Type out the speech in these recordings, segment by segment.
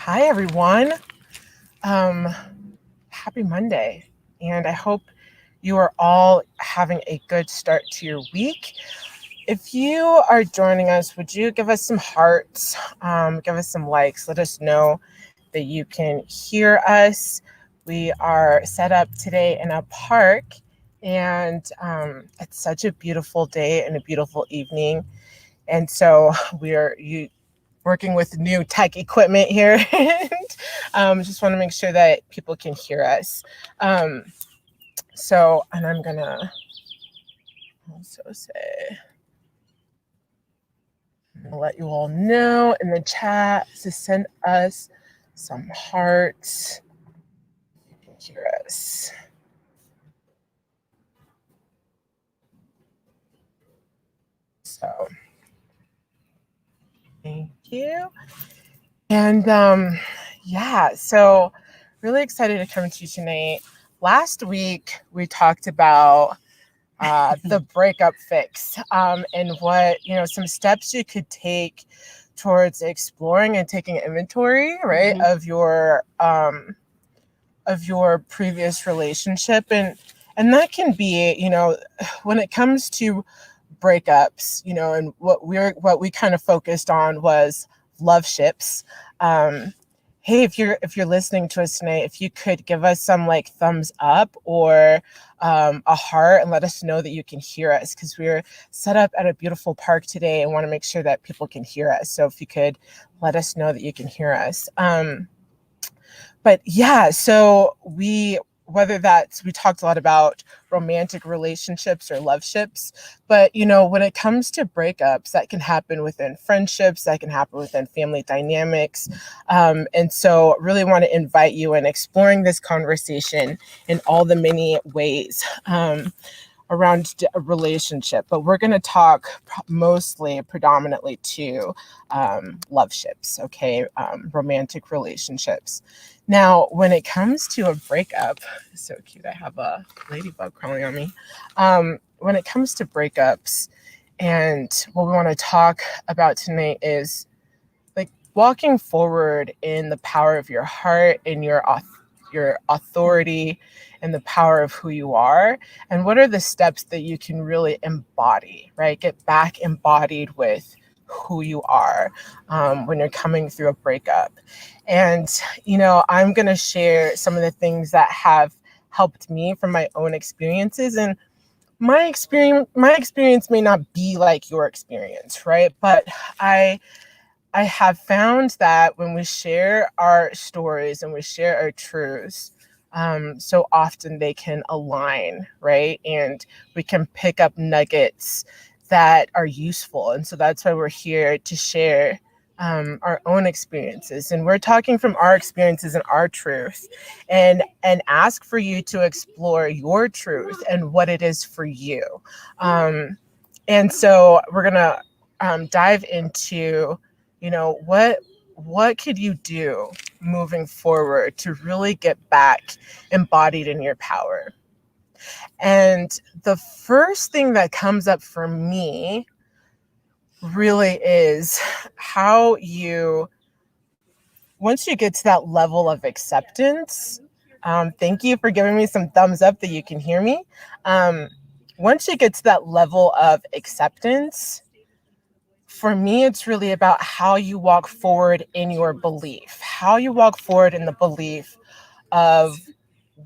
Hi, everyone. Um, Happy Monday. And I hope you are all having a good start to your week. If you are joining us, would you give us some hearts, give us some likes, let us know that you can hear us. We are set up today in a park, and it's such a beautiful day and a beautiful evening. And so we are working with new tech equipment here, and just want to make sure that people can hear us. Um, and I'm gonna also say, I'll let you all know in the chat to send us some hearts. You can hear us. So, thank you. And so really excited to come to you tonight. Last week we talked about the breakup fix, and what, some steps you could take towards exploring and taking inventory, right, of your previous relationship. And that can be, when it comes to breakups, and what we kind of focused on was love ships. Hey, if you're listening to us tonight, if you could give us some like thumbs up or a heart, and let us know that you can hear us, because we're set up at a beautiful park today and want to make sure that people can hear us. So if you could let us know that you can hear us. But yeah, so we talked a lot about romantic relationships or love ships, but when it comes to breakups, that can happen within friendships, that can happen within family dynamics. And so really want to invite you in exploring this conversation in all the many ways around a relationship, but we're going to talk predominantly to love ships, okay, romantic relationships. Now, when it comes to a breakup, so cute, I have a ladybug crawling on me. When it comes to breakups, and what we want to talk about tonight is like walking forward in the power of your heart and your authority and the power of who you are, and what are the steps that you can really embody, right? Get back embodied with who you are when you're coming through a breakup. And I'm going to share some of the things that have helped me from my own experiences. And my experience may not be like your experience, right? But I have found that when we share our stories and we share our truths, so often they can align, right? And we can pick up nuggets that are useful. And so that's why we're here to share our own experiences. And we're talking from our experiences and our truth, and ask for you to explore your truth and what it is for you. And so we're going to dive into what could you do moving forward to really get back embodied in your power. And the first thing that comes up for me really is how once you get to that level of acceptance, thank you for giving me some thumbs up that you can hear me. Once you get to that level of acceptance, for me, it's really about how you walk forward in your belief, how you walk forward in the belief of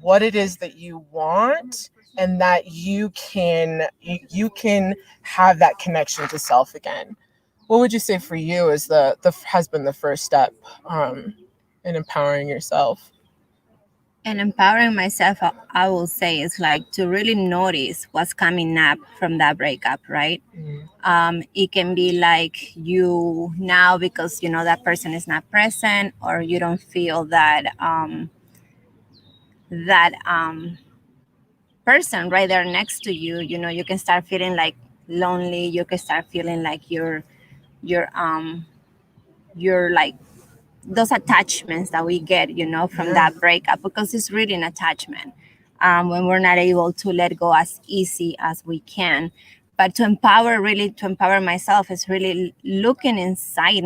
what it is that you want, and that you can have that connection to self again. What would you say for you is has been the first step in empowering yourself? And empowering myself, I will say, is like to really notice what's coming up from that breakup, right? It can be like you now, because that person is not present, or you don't feel that person right there next to you. You can start feeling like lonely. You can start feeling like you're like those attachments that we get, from that breakup, because it's really an attachment when we're not able to let go as easy as we can. but to empower myself is really looking inside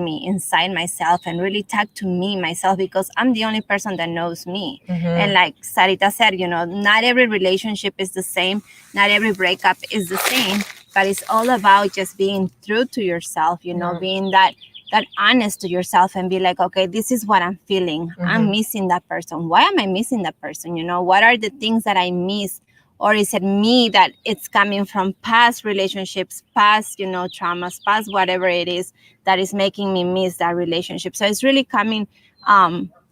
myself, and really talk to me myself, because I'm the only person that knows me. And like Sarita said, not every relationship is the same, not every breakup is the same, but it's all about just being true to yourself, being that honest to yourself, and be like, okay, this is what I'm feeling. I'm missing that person. Why am I missing that person? What are the things that I miss? Or is it me that it's coming from past relationships, past, traumas, past whatever it is that is making me miss that relationship? So it's really coming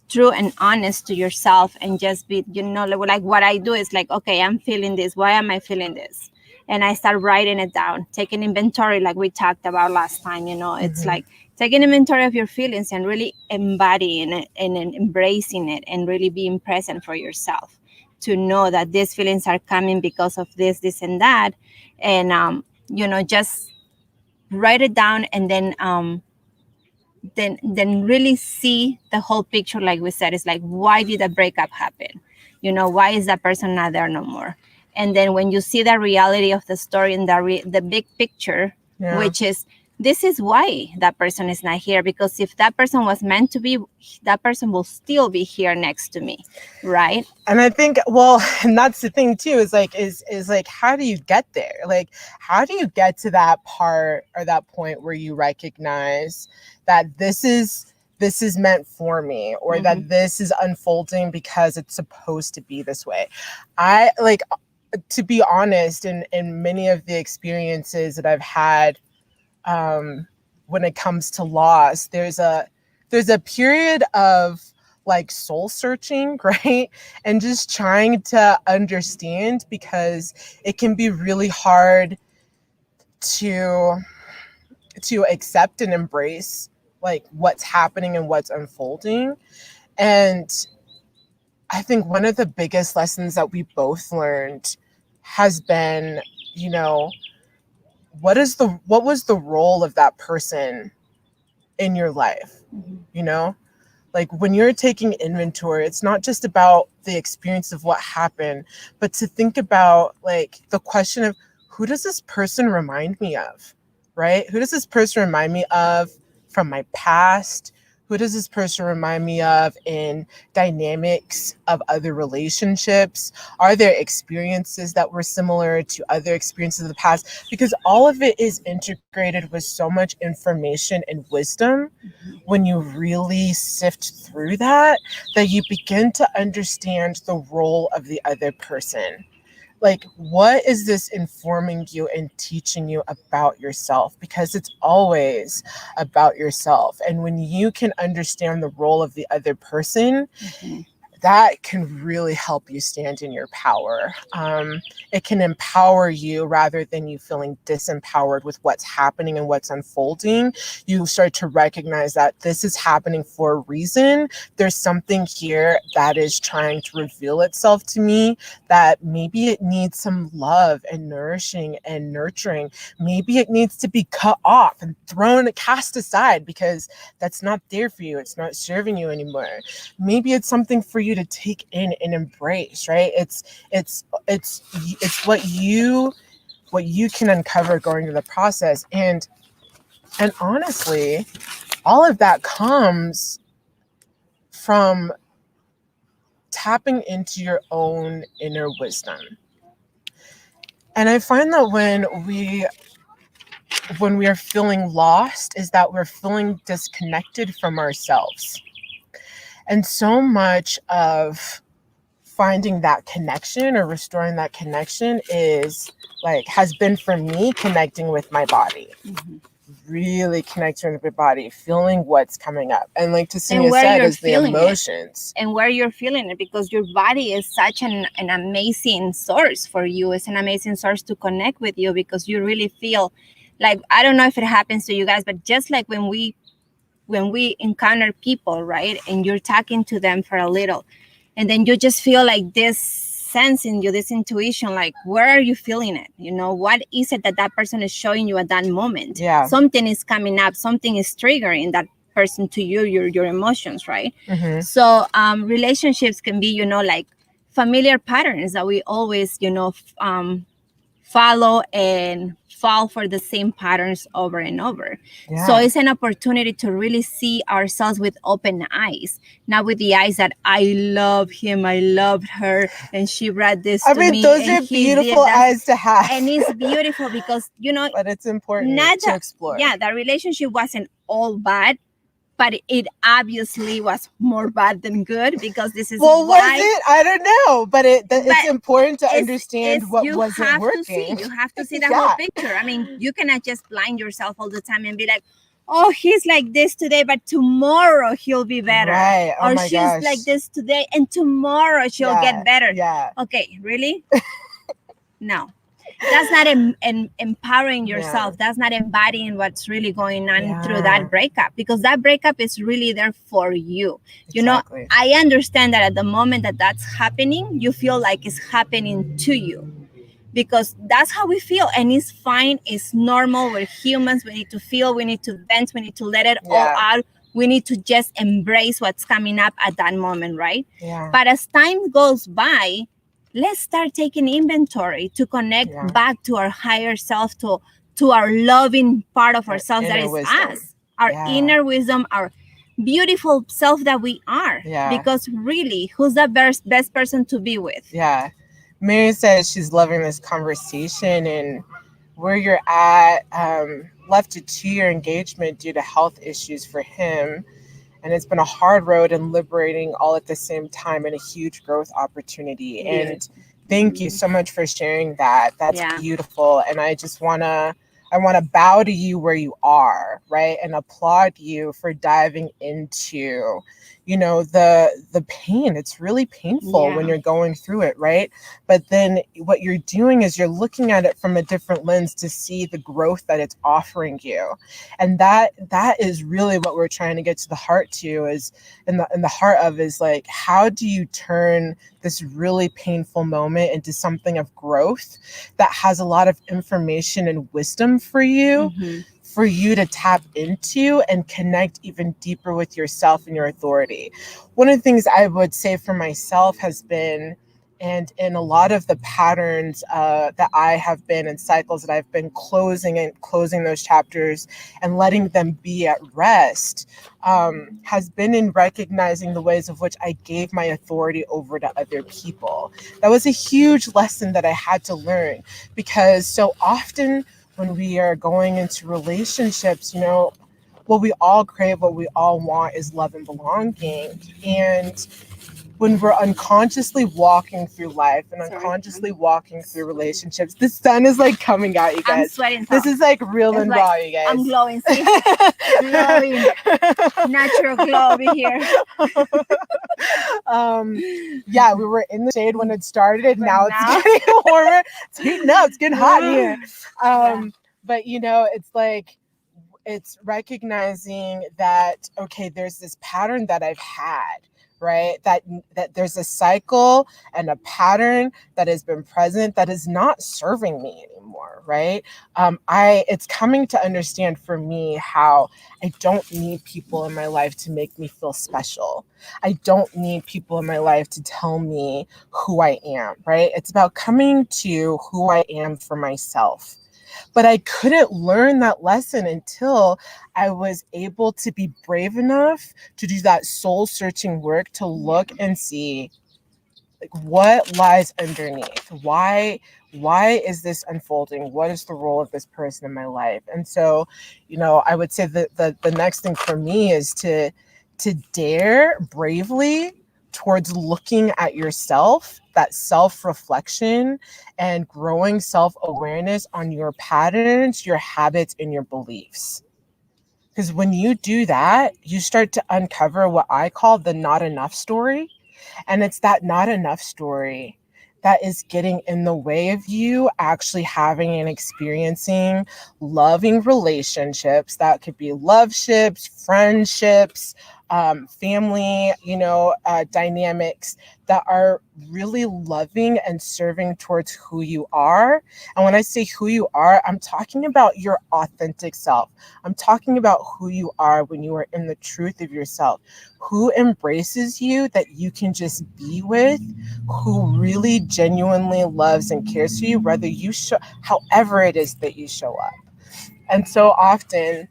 true and honest to yourself, and just be, like what I do is like, okay, I'm feeling this. Why am I feeling this? And I start writing it down, taking inventory, like we talked about last time. It's like taking inventory of your feelings and really embodying it and embracing it, and really being present for yourself, to know that these feelings are coming because of this and that. And just write it down, and then really see the whole picture. Like we said, it's like, why did the breakup happen? Why is that person not there no more? And then when you see the reality of the story and the big picture, which is, this is why that person is not here, because if that person was meant to be, that person will still be here next to me, right? And I think, well, and that's the thing too, is like, how do you get there? Like, how do you get to that part or that point where you recognize that this is meant for me, or that this is unfolding because it's supposed to be this way? I like, to be honest, in many of the experiences that I've had, when it comes to loss, there's a period of like soul searching, right? And just trying to understand, because it can be really hard to accept and embrace like what's happening and what's unfolding. And I think one of the biggest lessons that we both learned has been, what was the role of that person in your life? Like, when you're taking inventory, it's not just about the experience of what happened, but to think about like the question of, who does this person remind me of, right? Who does this person remind me of from my past? Who does this person remind me of in dynamics of other relationships? Are there experiences that were similar to other experiences of the past? Because all of it is integrated with so much information and wisdom. When you really sift through that you begin to understand the role of the other person. Like, what is this informing you and teaching you about yourself? Because it's always about yourself. And when you can understand the role of the other person, that can really help you stand in your power. It can empower you rather than you feeling disempowered with what's happening and what's unfolding. You start to recognize that this is happening for a reason. There's something here that is trying to reveal itself to me, that maybe it needs some love and nourishing and nurturing. Maybe it needs to be cut off and cast aside, because that's not there for you. It's not serving you anymore. Maybe it's something for you to take in and embrace, right? It's what you can uncover going through the process. And honestly, all of that comes from tapping into your own inner wisdom. And I find that when we are feeling lost, is that we're feeling disconnected from ourselves. And so much of finding that connection or restoring that connection is like, has been for me, connecting with my body. Really connecting with my body, feeling what's coming up. And like Tasinia said, is the emotions. And where you're feeling it, because your body is such an amazing source for you. It's an amazing source to connect with you, because you really feel like, I don't know if it happens to you guys, but just like when we encounter people, right, and you're talking to them for a little, and then you just feel like this sense in you, this intuition, like, where are you feeling it? What is it that person is showing you at that moment? Yeah. Something is coming up, something is triggering that person to you, your emotions, right? So relationships can be, like familiar patterns that we always, follow and fall for the same patterns over and over. Yeah. So it's an opportunity to really see ourselves with open eyes, not with the eyes that I love him, I loved her, and she brought this to me. Those are beautiful eyes to have. And it's beautiful because, but it's important to explore. Yeah, the relationship wasn't all bad, but it obviously was more bad than good, because this is was it? I don't know, but it's important to understand what wasn't working. You have to see the whole picture. I mean, you cannot just blind yourself all the time and be like, oh, he's like this today, but tomorrow he'll be better. Right. Or she's like this today and tomorrow she'll get better. Yeah. Okay, really? No. That's not empowering yourself. That's not embodying what's really going on through that breakup, because that breakup is really there for you. You know, I understand that at the moment that that's happening, you feel like it's happening to you, because that's how we feel, and it's fine. It's normal. We're humans. We need to feel. We need to vent. We need to let it all out. We need to just embrace what's coming up at that moment, right? Yeah. But as time goes by, let's start taking inventory to connect back to our higher self, to our loving part of ourselves that is us, our inner wisdom, our beautiful self that we are. Yeah. Because really, who's the best person to be with? Yeah. Mary says she's loving this conversation, and where you're at, left a 2-year engagement due to health issues for him. And it's been a hard road and liberating all at the same time, and a huge growth opportunity. Yeah. And thank you so much for sharing that. That's beautiful. And I just want to bow to you where you are, right? And applaud you for diving into, you know, the pain. It's really painful when you're going through it, right? But then what you're doing is you're looking at it from a different lens to see the growth that it's offering you. And that is really what we're trying to get to the heart to, is in the heart of is like, how do you turn this really painful moment into something of growth that has a lot of information and wisdom for you, for you to tap into and connect even deeper with yourself and your authority. One of the things I would say for myself has been, and in a lot of the patterns that I have been in cycles that I've been closing those chapters and letting them be at rest, has been in recognizing the ways of which I gave my authority over to other people. That was a huge lesson that I had to learn, because so often when we are going into relationships, you know, what we all crave, what we all want is love and belonging. And when we're unconsciously walking through life and unconsciously walking through relationships, the sun is like coming out, you guys. I'm sweating. This is like real and raw, you guys. I'm glowing. See? Glowing. Natural glow over here. Yeah, we were in the shade when it started. Now it's getting warmer. It's heating up. It's getting hot here. But you know, it's like, it's recognizing that, okay, there's this pattern that I've had, right? That there's a cycle and a pattern that has been present that is not serving me anymore, right? It's coming to understand for me how I don't need people in my life to make me feel special. I don't need people in my life to tell me who I am, right? It's about coming to who I am for myself. But I couldn't learn that lesson until I was able to be brave enough to do that soul-searching work, to look and see, like, what lies underneath. Why is this unfolding? What is the role of this person in my life? And so, you know, I would say that the next thing for me is to dare bravely towards looking at yourself, that self-reflection and growing self-awareness on your patterns, your habits, and your beliefs. Because when you do that, you start to uncover what I call the not enough story. And it's that not enough story that is getting in the way of you actually having and experiencing loving relationships. That could be love ships, friendships, family, dynamics that are really loving and serving towards who you are. And when I say who you are, I'm talking about your authentic self. I'm talking about who you are when you are in the truth of yourself, who embraces you, that you can just be with, who really genuinely loves and cares for you, whether you show, however it is that you show up. And so often,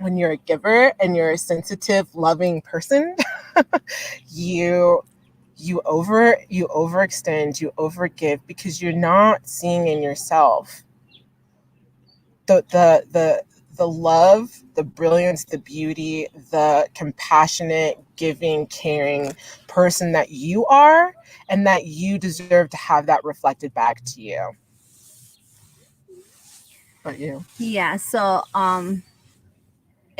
when you're a giver and you're a sensitive, loving person, you overextend, you overgive, because you're not seeing in yourself the love, the brilliance, the beauty, the compassionate, giving, caring person that you are, and that you deserve to have that reflected back to you. But you. Yeah, so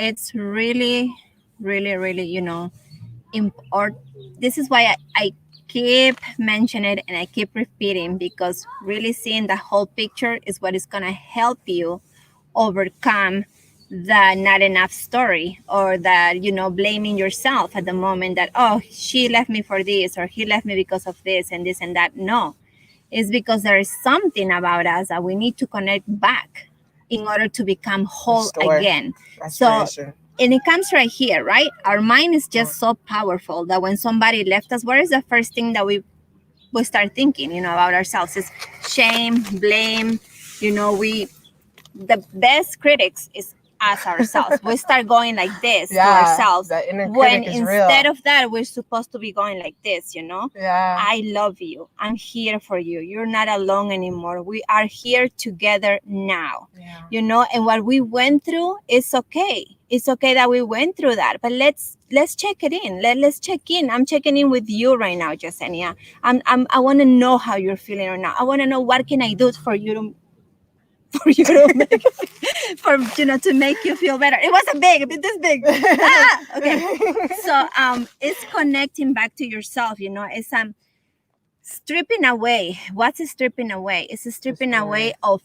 it's really, really, really, important. This is why I keep mentioning it and I keep repeating, because really seeing the whole picture is what is going to help you overcome the not enough story, or that, blaming yourself at the moment that, oh, she left me for this, or he left me because of this and that. No, it's because there is something about us that we need to connect back in order to become whole Restore. again. Restoration. So, and it comes right here, right? Our mind is just so powerful that when somebody left us, what is the first thing that we start thinking, about ourselves? Is shame, blame. The best critics is us ourselves. We start going like this to ourselves, that inner when critic is instead real. of that, we're supposed to be going like this. Yeah. I love you. I'm here for you. You're not alone anymore. We are here together now. Yeah. And what we went through is okay. It's okay that we went through that, but let's check it in. Let's check in. I'm checking in with you right now, Yesenia. I want to know how you're feeling right now. I want to know what can I do for you to make to make you feel better. It wasn't big, a bit this big. Okay. So it's connecting back to yourself. It's stripping away. What's stripping away? It's stripping away of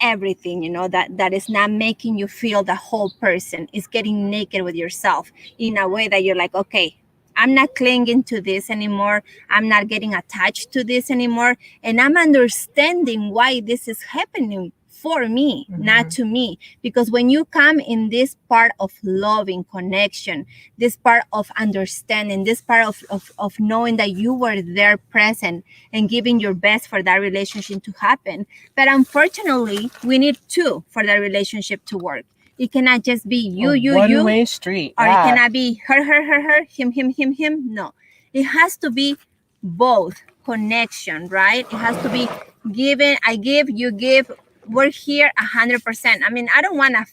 everything, that is not making you feel the whole person. Is getting naked with yourself in a way that you're like, okay, I'm not clinging to this anymore. I'm not getting attached to this anymore. And I'm understanding why this is happening for me, not to me. Because when you come in this part of loving connection, this part of understanding, this part of knowing that you were there present and giving your best for that relationship to happen. But unfortunately, we need two for that relationship to work. It cannot just be you, one-way street. Or it cannot be her, him. No, it has to be both connection, right? It has to be given. I give, you give. We're here 100%. I mean, I don't want a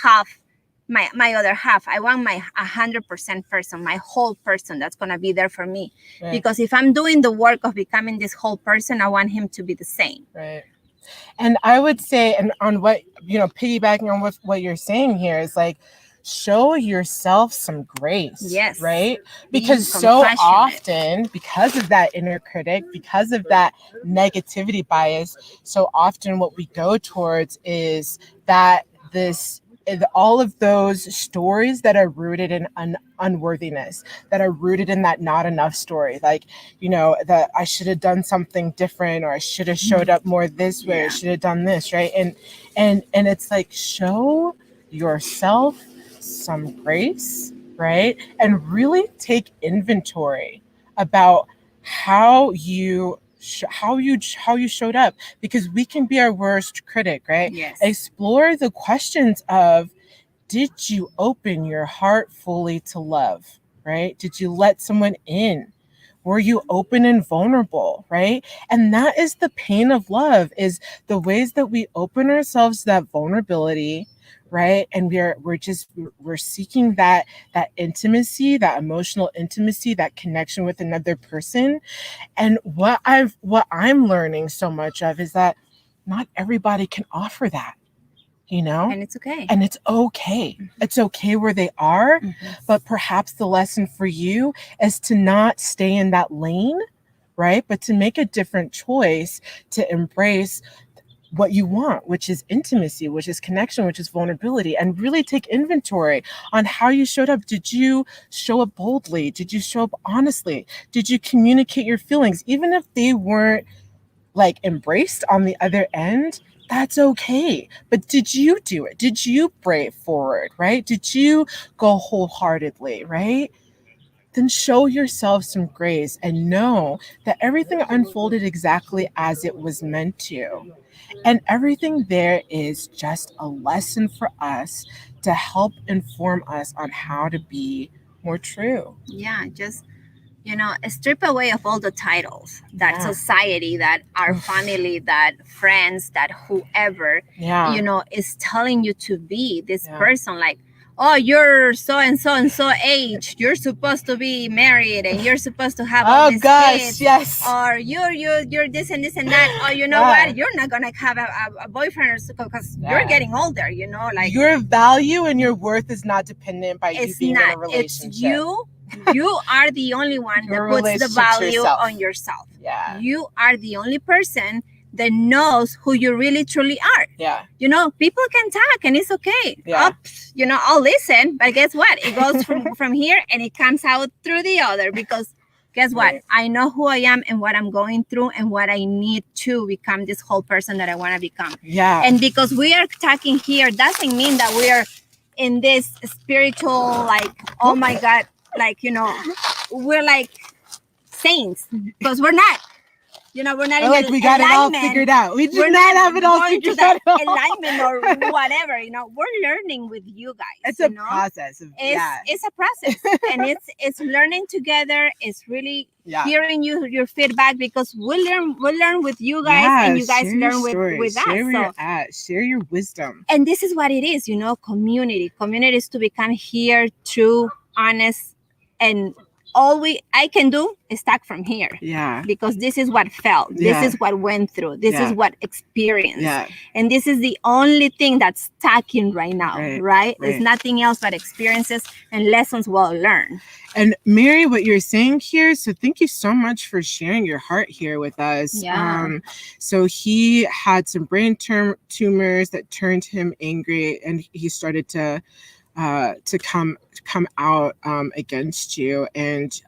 half, my other half. I want my 100% person, my whole person that's going to be there for me. Right. Because if I'm doing the work of becoming this whole person, I want him to be the same. Right. And I would say, and on what, piggybacking on what you're saying here, is like, show yourself some grace. Yes. Right? Because so often, because of that inner critic, because of that negativity bias, so often what we go towards is that all of those stories that are rooted in unworthiness, that are rooted in that not enough story, like, that I should have done something different, or I should have showed up more this way, or I should have done this, right? And it's like, show yourself some grace, right? And really take inventory about how you showed up, because we can be our worst critic, right? Yes. Explore the questions of, did you open your heart fully to love, right? Did you let someone in? Were you open and vulnerable, right? And that is the pain of love, is the ways that we open ourselves to that vulnerability, right? And we're seeking that intimacy, that emotional intimacy, that connection with another person. And what I'm learning so much of is that not everybody can offer that, and it's okay. And it's okay. Mm-hmm. It's okay where they are. Mm-hmm. But perhaps the lesson for you is to not stay in that lane, right? But to make a different choice, to embrace what you want, which is intimacy, which is connection, which is vulnerability, and really take inventory on how you showed up. Did you show up boldly? Did you show up honestly? Did you communicate your feelings? Even if they weren't like embraced on the other end, that's okay. But did you do it? Did you brave forward, right? Did you go wholeheartedly, right? Then show yourself some grace and know that everything unfolded exactly as it was meant to. And everything there is just a lesson for us to help inform us on how to be more true. Yeah, just strip away of all the titles that Yeah. society, that our family, that friends, that whoever, Yeah. is telling you to be this Yeah. person. Like, oh, you're so and so age, you're supposed to be married and you're supposed to have all Oh these gosh, kids. yes. Or you're this and this and that. Or you know Yeah. what, you're not gonna have a boyfriend because Yeah. you're getting older. Like, Your value and your worth is not dependent by you it's being in not. a relationship. It's you are the only one Your that puts the relationship to value yourself. on yourself. Yeah. You are the only person that knows who you really truly are. Yeah. People can talk and it's okay. Yeah. I'll listen, but guess what? It goes from here and it comes out through the other, because guess what? Right. I know who I am and what I'm going through and what I need to become this whole person that I want to become. Yeah. And because we are talking here doesn't mean that we are in this spiritual, like, oh my God, like, we're like saints, because we're not. We're not in like we got it all alignment. figured out. We We're did not have it all going to figured out. that alignment or whatever. We're learning with you guys. It's a process. It's a process, and it's learning together. It's really Yeah. hearing your feedback, because we'll learn with you guys, and you guys learn with us. Share where you're at. Share your wisdom. And this is what it is, community. Community is to become here, true, honest, and all I can do is talk from here. Yeah. Because this is what felt. Yeah. This is what went through. This Yeah. is what experienced. Yeah. And this is the only thing that's stacking right now, right? Right. It's nothing else but experiences and lessons well learned. And Mary, what you're saying here, so thank you so much for sharing your heart here with us. Yeah. So he had some brain tumors that turned him angry, and he started to come out against you. And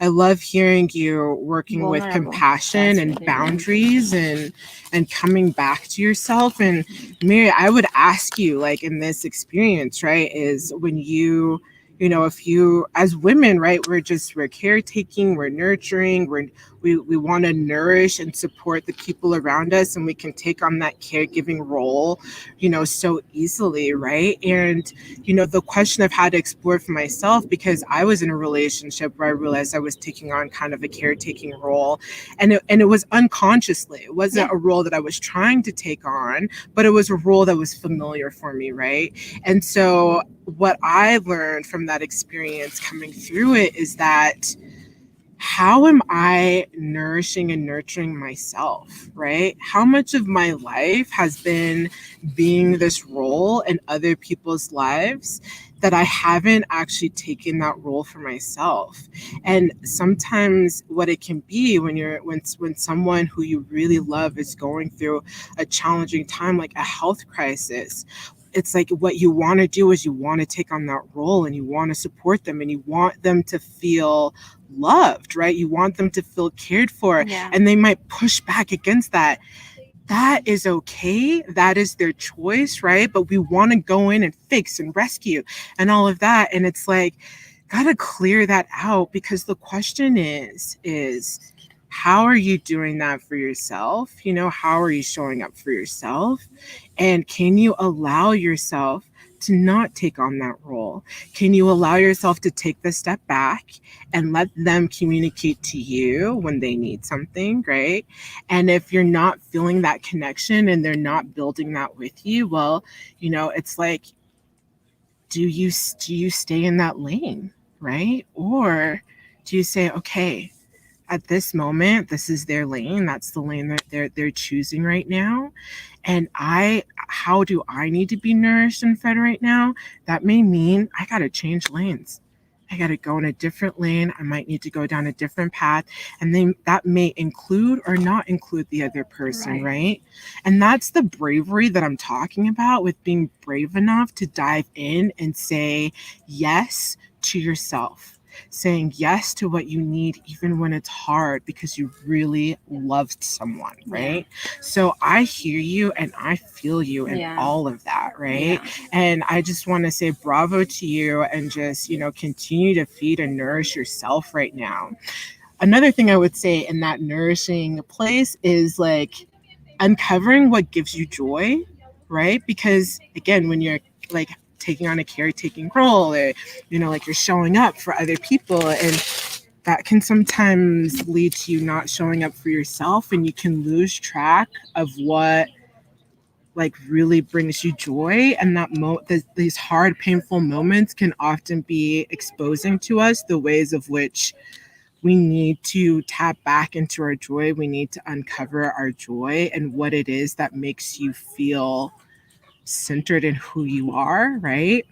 I love hearing you working with compassion and boundaries and coming back to yourself. And Mary, I would ask you, like, in this experience, right, is when you if you, as women, right, we're caretaking, we're nurturing, we want to nourish and support the people around us, and we can take on that caregiving role, so easily, right? And, the question I've had to explore for myself, because I was in a relationship where I realized I was taking on kind of a caretaking role, and it was unconsciously. It wasn't a role that I was trying to take on, but it was a role that was familiar for me, right? And so what I learned from that experience coming through it is that, how am I nourishing and nurturing myself, right? How much of my life has been being this role in other people's lives that I haven't actually taken that role for myself? And sometimes what it can be when someone who you really love is going through a challenging time, like a health crisis, it's like what you want to do is you want to take on that role, and you want to support them, and you want them to feel loved, right? You want them to feel cared for, and they might push back against that. That is okay. That is their choice, right? But we want to go in and fix and rescue and all of that. And it's like, gotta clear that out, because the question is how are you doing that for yourself? How are you showing up for yourself? And can you allow yourself to not take on that role? Can you allow yourself to take the step back and let them communicate to you when they need something, right? And if you're not feeling that connection and they're not building that with you, well, it's like, do you stay in that lane, right? Or do you say, okay, at this moment, this is their lane. That's the lane that they're choosing right now. And how do I need to be nourished and fed right now? That may mean I got to change lanes. I got to go in a different lane. I might need to go down a different path. And then that may include or not include the other person, right? And that's the bravery that I'm talking about, with being brave enough to dive in and say yes to yourself. Saying yes to what you need, even when it's hard, because you really loved someone, right? So I hear you and I feel you in all of that, right? And I just want to say bravo to you, and just, continue to feed and nourish yourself right now. Another thing I would say in that nourishing place is like uncovering what gives you joy, right? Because again, when you're like taking on a caretaking role, or like you're showing up for other people, and that can sometimes lead to you not showing up for yourself, and you can lose track of what like really brings you joy. And these hard, painful moments can often be exposing to us the ways of which we need to tap back into our joy. We need to uncover our joy and what it is that makes you feel centered in who you are, right?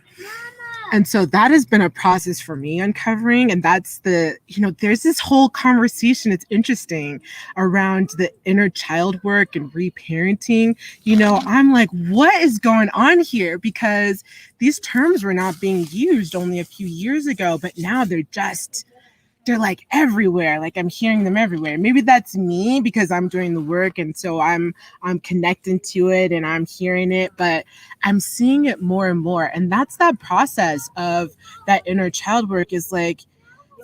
And so that has been a process for me uncovering. And that's there's this whole conversation, it's interesting, around the inner child work and reparenting. I'm like, what is going on here? Because these terms were not being used only a few years ago, but now they're like everywhere. Like I'm hearing them everywhere. Maybe that's me because I'm doing the work, and so I'm connecting to it and I'm hearing it, but I'm seeing it more and more. And that's that process of that inner child work, is like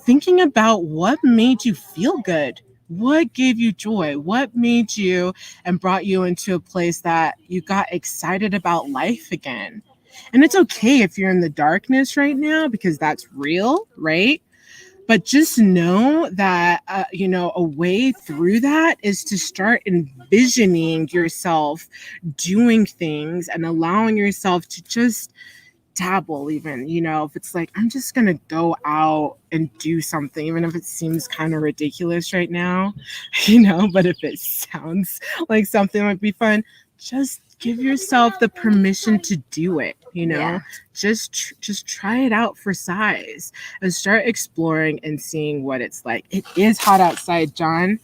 thinking about what made you feel good. What gave you joy? What made you and brought you into a place that you got excited about life again? And it's okay if you're in the darkness right now, because that's real, right? But just know that, a way through that is to start envisioning yourself doing things and allowing yourself to just dabble, even, if it's like, I'm just going to go out and do something, even if it seems kind of ridiculous right now, but if it sounds like something might be fun, just give yourself the permission to do it, just try it out for size and start exploring and seeing what it's like. It is hot outside, John.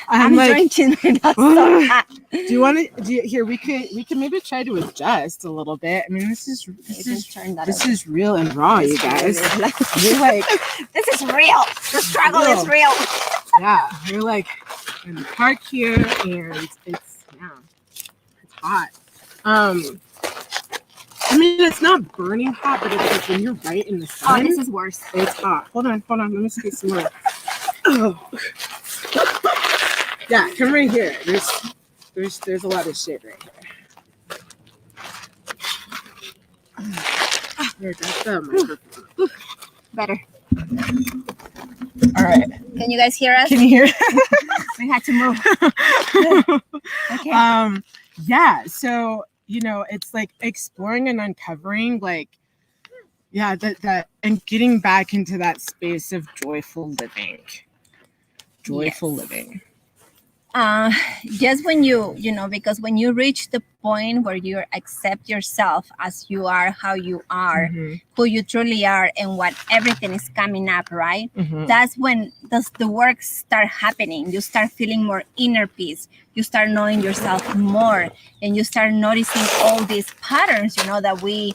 I'm like, drinking. So hot. Do you want to here, we could maybe try to adjust a little bit. I mean, this is real and raw, you guys. You're like, this is real. The struggle is real. Yeah, you're like in the park here, and it's hot. I mean, it's not burning hot, but it's like when you're right in the sun. Oh, this is worse. It's hot. Hold on. Let me get some more. Oh. Yeah, come right here. There's a lot of shit right here. Here, that's the microphone. Better. All right. Can you guys hear us? Can you hear? We had to move. Okay. Yeah. So, it's like exploring and uncovering, like, that and getting back into that space of joyful living. Living. Just when you because when you reach the point where you accept yourself as you are, how you are, who you truly are, and what everything is coming up, right? That's when the work start happening. You start feeling more inner peace. You start knowing yourself more, and you start noticing all these patterns, that we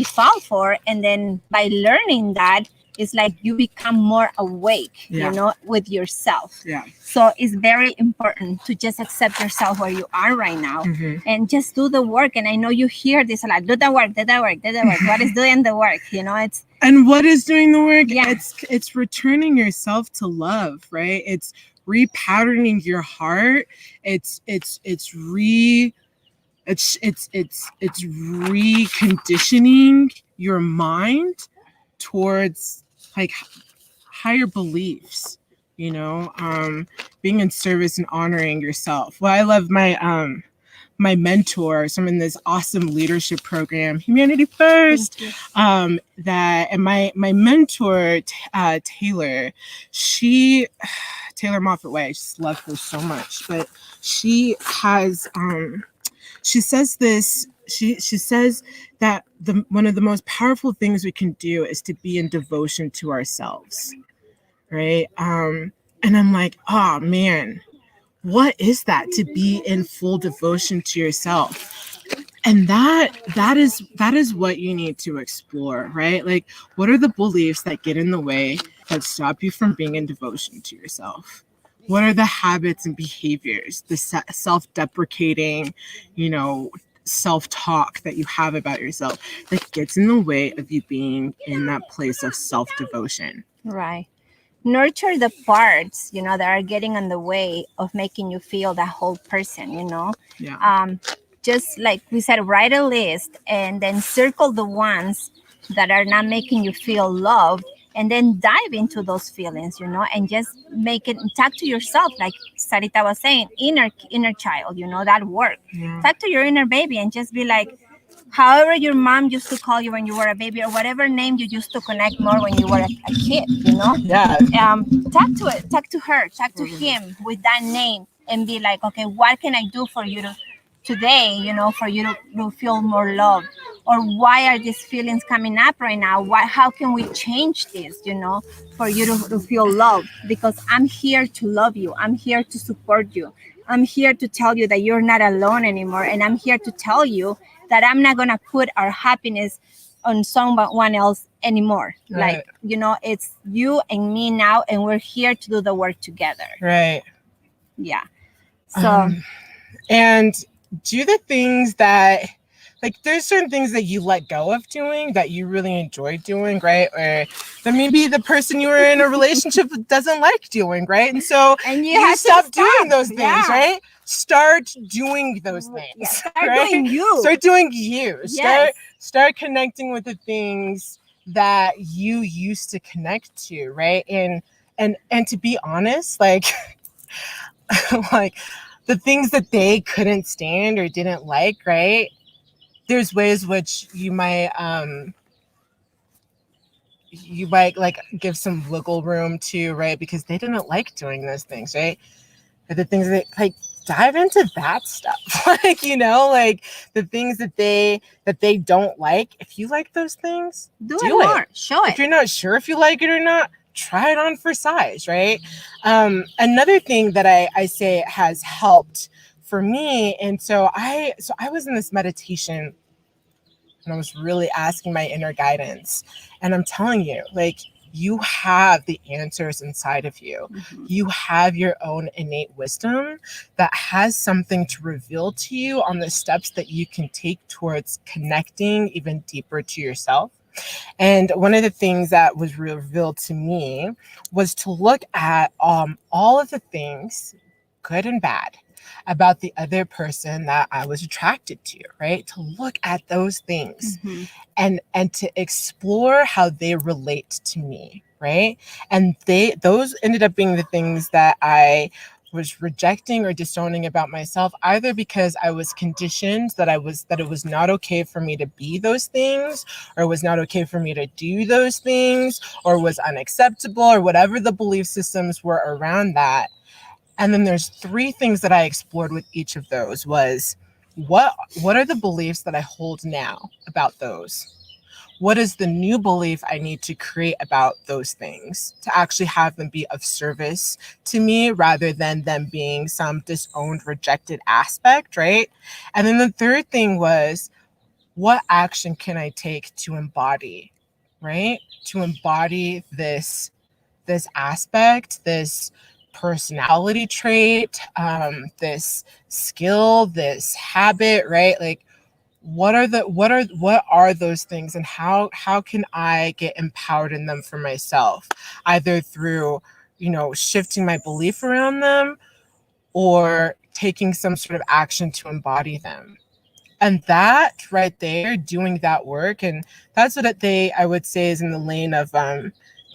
fall for. And then by learning that, it's like you become more awake, with yourself. Yeah. So it's very important to just accept yourself where you are right now, and just do the work. And I know you hear this a lot. Do the work. What is doing the work? It's. And what is doing the work? Yeah. It's returning yourself to love, right? It's repatterning your heart. It's reconditioning your mind towards like higher beliefs, being in service and honoring yourself. Well, I love my mentor, so I'm in this awesome leadership program, Humanity First. And my mentor, Taylor Moffat Way, I just love her so much. But she has she says this she says that one of the most powerful things we can do is to be in devotion to ourselves, right? And I'm like, oh man, what is that, to be in full devotion to yourself? And that is what you need to explore, right? Like, what are the beliefs that get in the way, that stop you from being in devotion to yourself? What are the habits and behaviors, the self-deprecating, you know, self-talk that you have about yourself, that gets in the way of you being in that place of self-devotion? Right. Nurture the parts, that are getting in the way of making you feel that whole person. Yeah. Just like we said, write a list and then circle the ones that are not making you feel loved, and then dive into those feelings, and just make it, talk to yourself, like Sarita was saying, inner child, that work. Yeah. Talk to your inner baby and just be like, however your mom used to call you when you were a baby, or whatever name you used to connect more when you were a kid. Yeah. Talk to her, talk to him with that name, and be like, okay, what can I do for you today, for you to feel more loved? Or why are these feelings coming up right now? How can we change this, for you to feel loved? Because I'm here to love you. I'm here to support you. I'm here to tell you that you're not alone anymore. And I'm here to tell you that I'm not going to put our happiness on someone else anymore. Right. Like, it's you and me now, and we're here to do the work together. Right. Yeah. So, and do the things that, like, there's certain things that you let go of doing that you really enjoy doing, right? Or that maybe the person you were in a relationship doesn't like doing, right? And so you stop doing those things, right? Start doing those things. Yeah, start right? doing you. Start doing you. Yes. Start connecting with the things that you used to connect to, right? And to be honest, like like the things that they couldn't stand or didn't like, right? There's ways which you might like give some wiggle room to, right? Because they didn't like doing those things, right? But the things that, like, dive into that stuff. Like, like the things that they don't like. If you like those things, do it more. Show it. If you're not sure if you like it or not, try it on for size, right? Another thing that I say has helped for me, and so I was in this meditation, and I was really asking my inner guidance, and I'm telling you, like, you have the answers inside of you. Mm-hmm. You have your own innate wisdom that has something to reveal to you on the steps that you can take towards connecting even deeper to yourself. And one of the things that was revealed to me was to look at all of the things, good and bad, about the other person that I was attracted to, right? To look at those things, mm-hmm. and to explore how they relate to me, right? And those ended up being the things that I was rejecting or disowning about myself, either because I was conditioned that it was not okay for me to be those things, or it was not okay for me to do those things, or was unacceptable, or whatever the belief systems were around that. And then there's 3 things that I explored with each of those. Was what are the beliefs that I hold now about those? What is the new belief I need to create about those things to actually have them be of service to me, rather than them being some disowned, rejected aspect, right? And then the 3rd thing was, what action can I take to embody, right? To embody this aspect, this personality trait, this skill, this habit, right? Like, what are those things, and how can I get empowered in them for myself, either through, shifting my belief around them, or taking some sort of action to embody them. And that right there, doing that work, and that's what I would say is in the lane of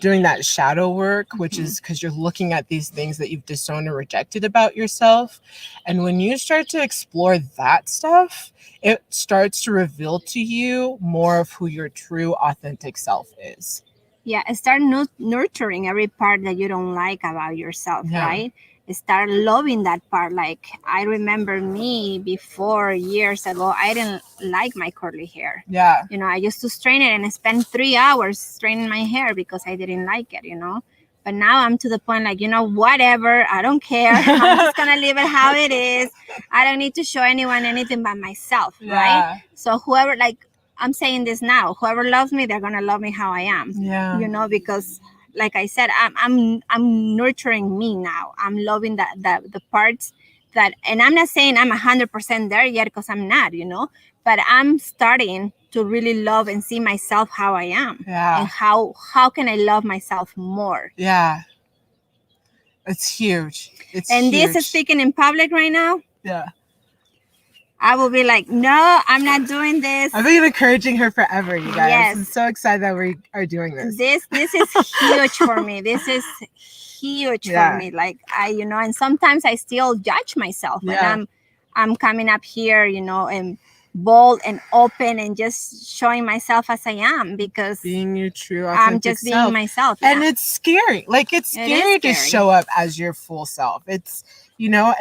doing that shadow work, which is because you're looking at these things that you've disowned or rejected about yourself. And when you start to explore that stuff, it starts to reveal to you more of who your true, authentic self is. Yeah, start nurturing every part that you don't like about yourself, right? start loving that part. Like I remember me before years ago, I didn't like my curly hair. Yeah. You know, I used to strain it and spend 3 hours straining my hair because I didn't like it, you know. But now I'm to the point like, you know, whatever, I don't care. I'm just gonna leave it how it is. I don't need to show anyone anything but myself, right? So whoever, like, I'm saying this now, whoever loves me, they're gonna love me how I am. Yeah. You know, because like I said, I'm nurturing me now. I'm loving the parts that, and I'm not saying I'm 100% there yet because I'm not, you know, but I'm starting to really love and see myself how I am. Yeah. And how can I love myself more? Yeah. It's huge. It's and huge. This is speaking in public right now. Yeah. I will be like, no, I'm not doing this. I've been encouraging her forever, you guys. Yes. I'm so excited that we are doing this. This is huge for me. This is huge for me. Like you know, and sometimes I still judge myself when I'm coming up here, you know, and bold and open and just showing myself as I am, because being your true authentic I'm just self. being myself. And it's scary. Like it's scary to show up as your full self. It's, you know,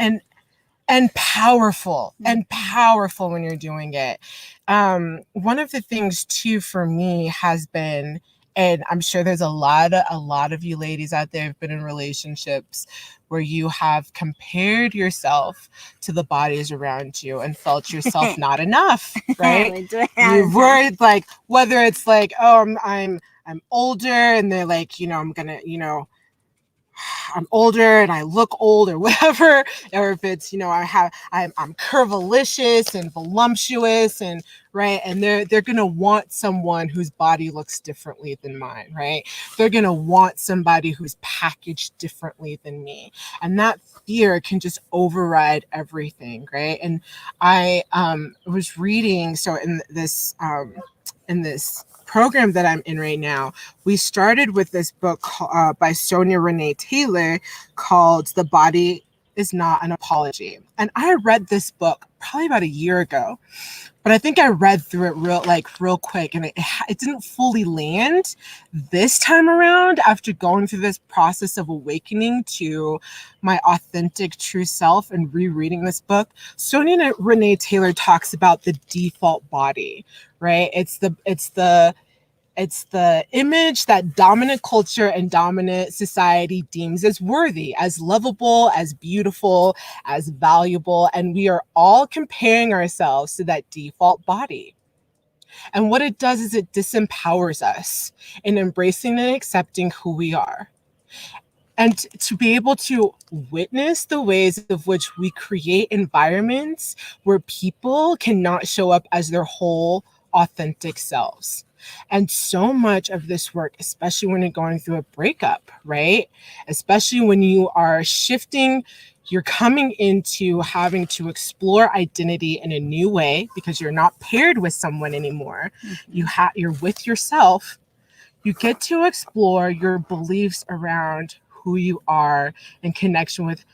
and powerful when you're doing it. One of the things too for me has been, and I'm sure there's a lot of you ladies out there who've been in relationships where you have compared yourself to the bodies around you and felt yourself not enough, right? You've worried, like, whether it's like, oh, I'm older, and they're like, you know, I'm gonna, you know, I'm older and I look old or whatever, or if it's, you know, I'm curvilicious and voluptuous and right, and they're gonna want someone whose body looks differently than mine, right? They're gonna want somebody who's packaged differently than me, and that fear can just override everything, right? And I was reading, so in this program that I'm in right now, we started with this book by Sonia Renee Taylor called The Body Is Not an Apology. And I read this book probably about a year ago, but I think I read through it real quick, and it didn't fully land this time around after going through this process of awakening to my authentic true self and rereading this book. Sonia Renee Taylor talks about the default body, right? It's the image that dominant culture and dominant society deems as worthy, as lovable, as beautiful, as valuable. And we are all comparing ourselves to that default body. And what it does is it disempowers us in embracing and accepting who we are. And to be able to witness the ways of which we create environments where people cannot show up as their whole authentic selves. And so much of this work, especially when you're going through a breakup, right? Especially when you are shifting, you're coming into having to explore identity in a new way because you're not paired with someone anymore. Mm-hmm. You're with yourself. You get to explore your beliefs around who you are in connection with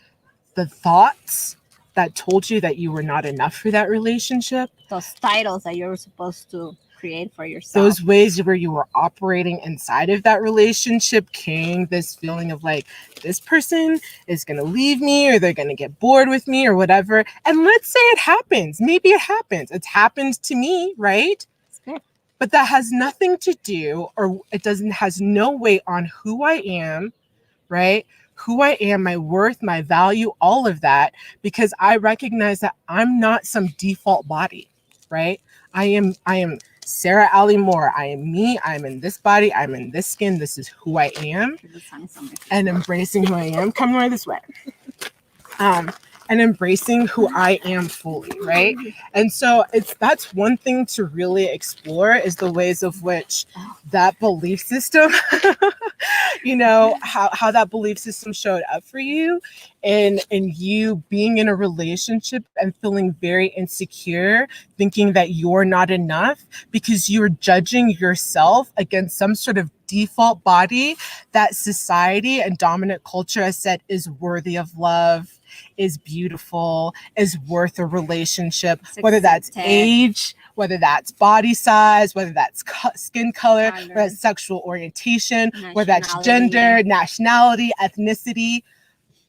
the thoughts that told you that you were not enough for that relationship. Those titles that you're supposed to create for yourself. Those ways where you were operating inside of that relationship, carrying this feeling of like, this person is going to leave me, or they're going to get bored with me, or whatever. And let's say it happens. Maybe it happens. It's happened to me, right? It's good. But that has nothing to do, or has no weight on who I am, right? Who I am, my worth, my value, all of that, because I recognize that I'm not some default body, right? I am Sarah Ali Moore. I am me. I'm in this body. I'm in this skin. This is who I am. And embracing who I am. Come right this way. And embracing who I am fully, right? And so that's one thing to really explore, is the ways of which that belief system, you know, how that belief system showed up for you, and you being in a relationship and feeling very insecure, thinking that you're not enough because you're judging yourself against some sort of default body that society and dominant culture has said is worthy of love, is beautiful, is worth a relationship, whether that's age, whether that's body size, whether that's skin color, whether that's sexual orientation, whether that's gender, nationality, ethnicity.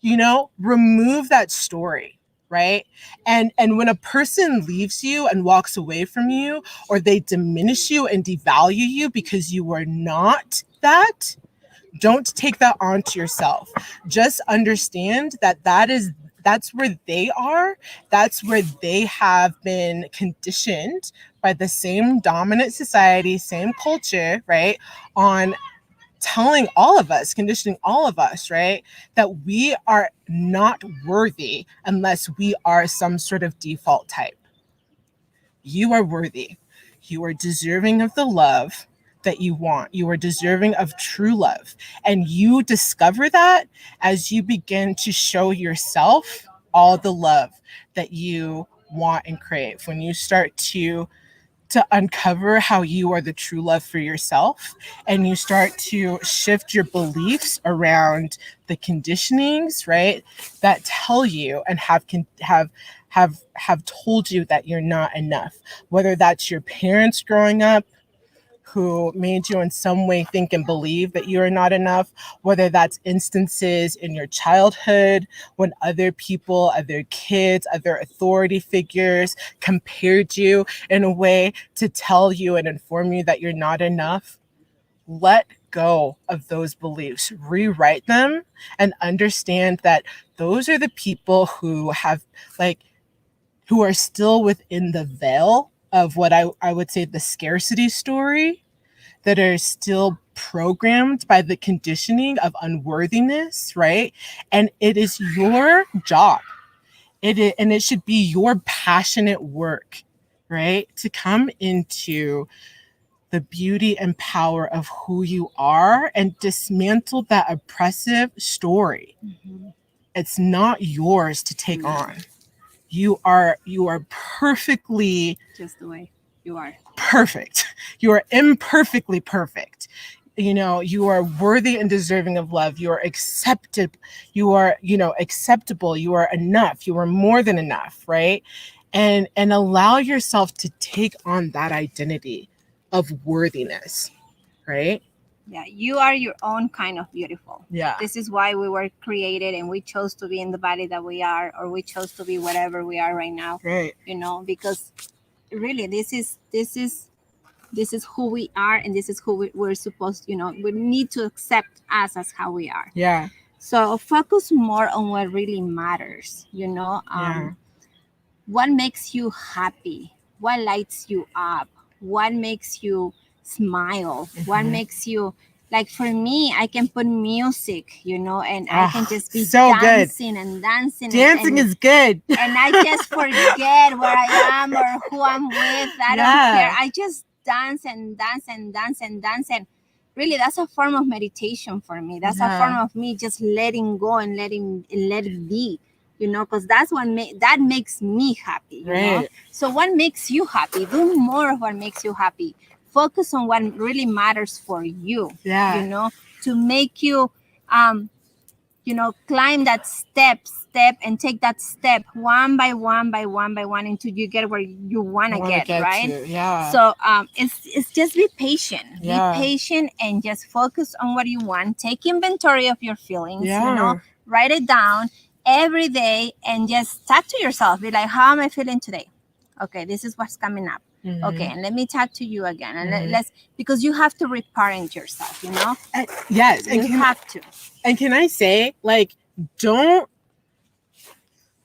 remove that story, right? And when a person leaves you and walks away from you, or they diminish you and devalue you because you are not that, don't take that onto yourself. Just understand that that's where they are. That's where they have been conditioned by the same dominant society, same culture, right? On telling all of us, conditioning all of us, right, that we are not worthy unless we are some sort of default type. You are worthy. You are deserving of the love that you want. You are deserving of true love. And you discover that as you begin to show yourself all the love that you want and crave. When you start to uncover how you are the true love for yourself, and you start to shift your beliefs around the conditionings, right, that tell you and have told you that you're not enough, whether that's your parents growing up who made you in some way think and believe that you are not enough, whether that's instances in your childhood when other people, other kids, other authority figures compared you in a way to tell you and inform you that you're not enough. Let go of those beliefs, rewrite them, and understand that those are the people who have, like, who are still within the veil of what I would say the scarcity story, that are still programmed by the conditioning of unworthiness, right? And it is your job. And it should be your passionate work, right? To come into the beauty and power of who you are and dismantle that oppressive story. Mm-hmm. It's not yours to take on. You are perfectly just the way you are. Perfect. You are imperfectly perfect. You are worthy and deserving of love. You are accepted. You are, acceptable. You are enough. You are more than enough, right? And allow yourself to take on that identity of worthiness, right? Yeah, you are your own kind of beautiful. Yeah. This is why we were created, and we chose to be in the body that we are, or we chose to be whatever we are right now. Right. Because really this is who we are, and this is who we're supposed, we need to accept us as how we are. Yeah. So focus more on what really matters. Yeah. What makes you happy, what lights you up, what makes you smile, what makes you, like, for me, I can put music, and I can just be so dancing good. and dancing. Dancing is good. And I just forget where I am or who I'm with. I don't care. I just dance and dance and dance and dance. And really, that's a form of meditation for me. That's a form of me just letting go and let it be. Because that's what that makes me happy. You know. So what makes you happy? Do more of what makes you happy. Focus on what really matters for you. Yeah. To make you climb that step and take that step one by one until you get where you want to get, right? Yeah. So it's just be patient. Yeah. Be patient and just focus on what you want. Take inventory of your feelings. Yeah. Write it down every day and just talk to yourself. Be like, how am I feeling today? Okay, this is what's coming up. Okay, and let me talk to you again, and let's, because you have to reparent yourself. Yes, you have to. And can I say, like, don't.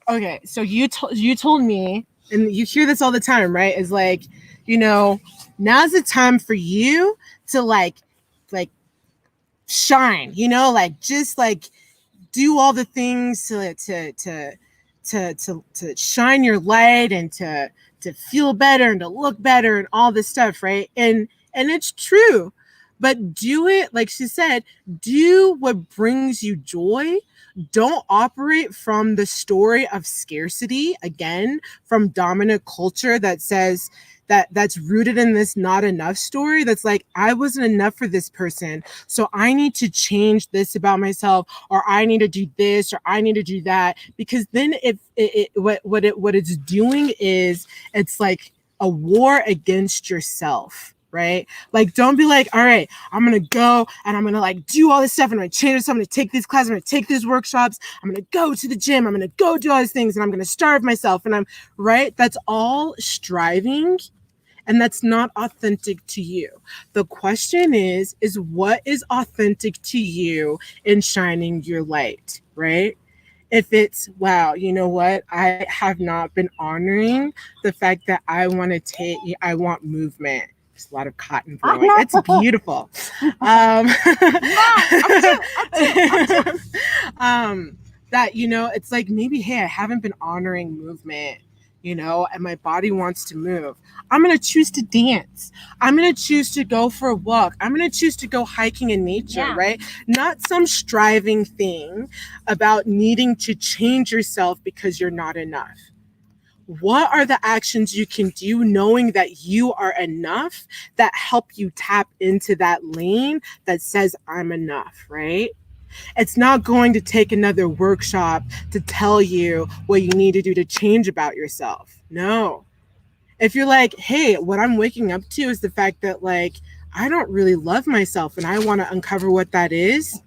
Okay, so you told me, and you hear this all the time, right? Is like, now's the time for you to like shine. Like, just like do all the things to shine your light and to feel better and to look better and all this stuff, right? And it's true. But do it, like she said, do what brings you joy. Don't operate from the story of scarcity, again, from dominant culture that says that's rooted in this not enough story. That's like, I wasn't enough for this person, so I need to change this about myself, or I need to do this, or I need to do that. Because then if what it's doing is, it's like a war against yourself, right? Like, don't be like, all right, I'm going to go and I'm going to like do all this stuff. I'm going to change this. I'm going to take these classes. I'm going to take these workshops. I'm going to go to the gym. I'm going to go do all these things and I'm going to starve myself. And I'm right. That's all striving. And that's not authentic to you. The question is what is authentic to you in shining your light, right? If it's, wow, you know what? I have not been honoring the fact that I want movement. There's a lot of cotton growing. It's beautiful. That, you know, it's like maybe, hey, I haven't been honoring movement, you know, and my body wants to move. I'm going to choose to dance. I'm going to choose to go for a walk. I'm going to choose to go hiking in nature, right? Not some striving thing about needing to change yourself because you're not enough. What are the actions you can do knowing that you are enough that help you tap into that lane that says I'm enough, right? It's not going to take another workshop to tell you what you need to do to change about yourself. No. If you're like, hey, what I'm waking up to is the fact that like, I don't really love myself and I want to uncover what that is,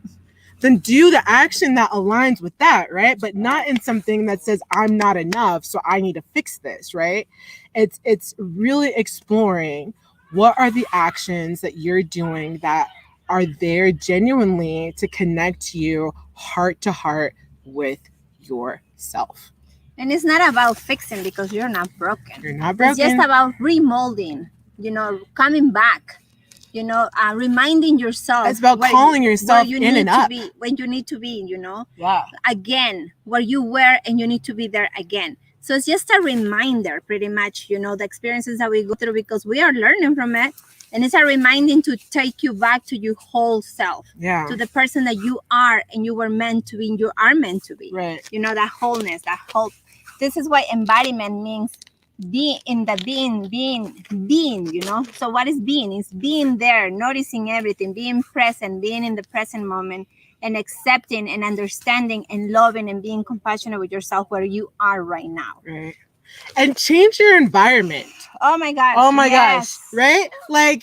then do the action that aligns with that, right? But not in something that says I'm not enough, so I need to fix this, right? It's really exploring what are the actions that you're doing that are there genuinely to connect you heart to heart with yourself. And it's not about fixing because you're not broken. You're not broken. It's just about remolding, you know, coming back, you know, reminding yourself. It's about calling yourself you in and up. When you need to be, you know, yeah. Again, where you were and you need to be there again. So it's just a reminder, pretty much, you know, the experiences that we go through because we are learning from it. And it's a reminding to take you back to your whole self, to the person that you are and you were meant to be and you are meant to be. Right. You know, that wholeness, that whole. This is what embodiment means. Being in the being, you know. So what is being? It's being there, noticing everything, being present, being in the present moment, and accepting and understanding and loving and being compassionate with yourself where you are right now. Right. And change your environment. Oh my gosh. Oh my gosh. Right? Like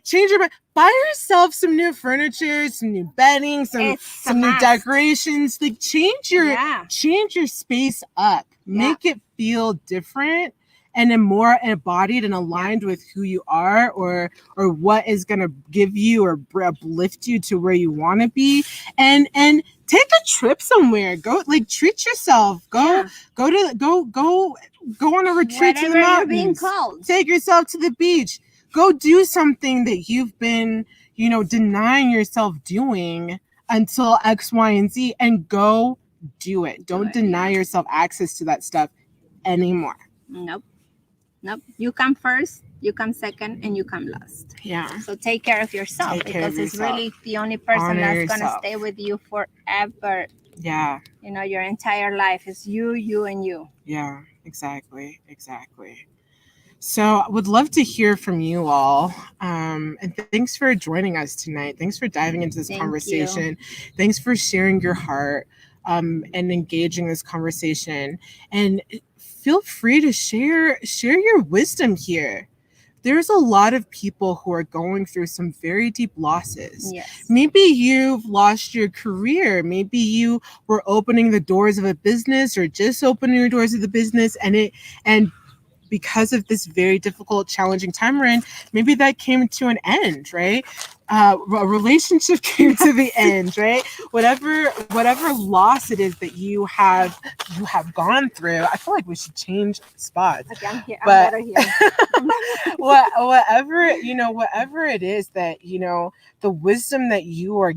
change your, buy yourself some new furniture, some new bedding, some new decorations. Like change your space up. Make it feel different and then more embodied and aligned with who you are or what is going to give you or uplift you to where you want to be. And take a trip somewhere. Go like treat yourself. Go on a retreat to the mountains. You're being called. Take yourself to the beach. Go do something that you've been, you know, denying yourself doing until X, Y, and Z, and go do it. Don't deny yourself access to that stuff anymore. Nope. You come first, you come second, and you come last. Yeah. So take care of yourself because it's really the only person that's going to stay with you forever. Yeah. You know, your entire life is you, and you. Yeah, exactly. So I would love to hear from you all. And thanks for joining us tonight. Thanks for diving into this conversation. Thanks for sharing your heart and engaging this conversation. And feel free to share your wisdom here. There's a lot of people who are going through some very deep losses. Yes. Maybe you've lost your career. Maybe you were opening the doors of a business or just opening the doors of the business and because of this very difficult, challenging time we're in, maybe that came to an end, right? A relationship came to the end, right? Whatever loss it is that you have gone through. I feel like we should change spots. Okay, I'm here. But I'm better here. whatever it is that, you know, the wisdom that you are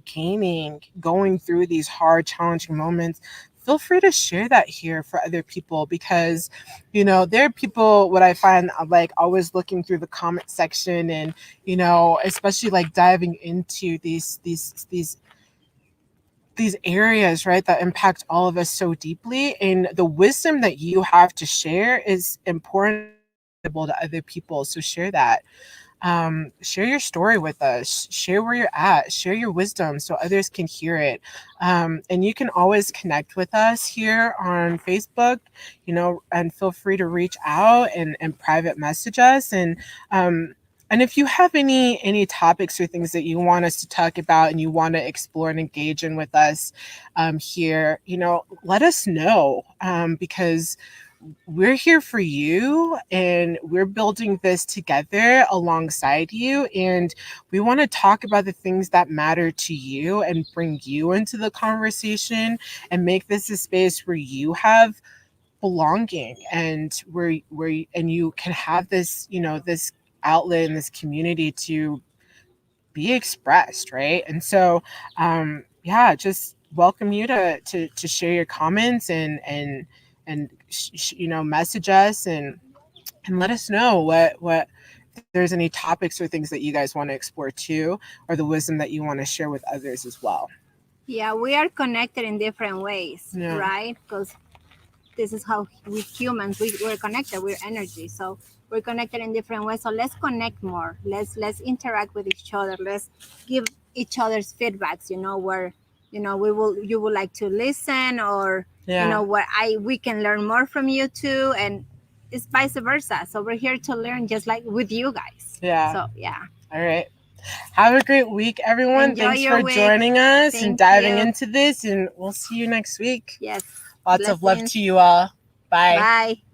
gaining going through these hard, challenging moments, feel free to share that here for other people because, you know, there are people, what I find like always looking through the comment section and, you know, especially like diving into these areas, right, that impact all of us so deeply. And the wisdom that you have to share is important to other people. So share that. Share your story with us, share where you're at, share your wisdom so others can hear it. And you can always connect with us here on Facebook, you know, and feel free to reach out and private message us. And And if you have any topics or things that you want us to talk about and you want to explore and engage in with us here, let us know, because we're here for you and we're building this together alongside you. And we want to talk about the things that matter to you and bring you into the conversation and make this a space where you have belonging and and you can have this, this outlet in this community to be expressed, right? And so yeah, just welcome you to share your comments and message us and let us know what if there's any topics or things that you guys want to explore too, or the wisdom that you want to share with others as well. Yeah, we are connected in different ways, Yeah. right? Because this is how we humans, we're connected, we're energy. So we're connected in different ways. So let's connect more. Let's interact with each other. Let's give each other's feedbacks, where, you would like to listen, or, Yeah. what we can learn more from you too. And it's vice versa. So we're here to learn just like with you guys. Yeah. So yeah. All right. Have a great week, everyone. Enjoy Thanks your for week. joining us and Thank diving you. into this, and we'll see you next week. Yes. Lots of love Blessings. to you all. Bye. Bye.